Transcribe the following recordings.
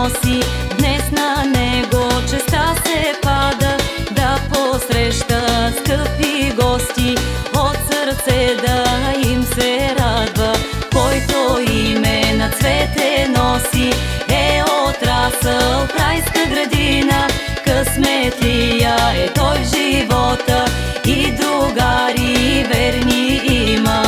носи. Днес на него честа се пада, да посреща скъпи гости, от сърце да им се радва. Който име на цвете носи, е отрасъл в райска градина. Късметлия е той в живота и другари верни има.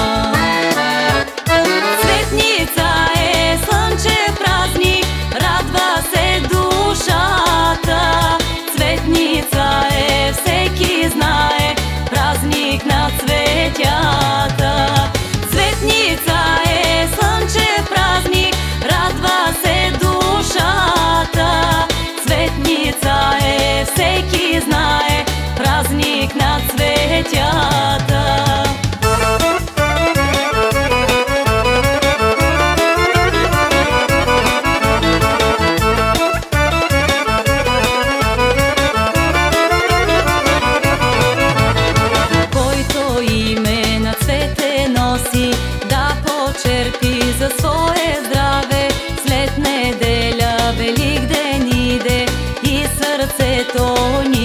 Цветница е слънчев празник, радва се душата. Цветница е, всеки знае, празник на цветята. Цветница е слънчев празник, радва се душата. Цветница е, всеки знае, празник на цветята. Който име на цвете носи, да почерпи за свое здраве. След неделя Великден иде и сърцето ни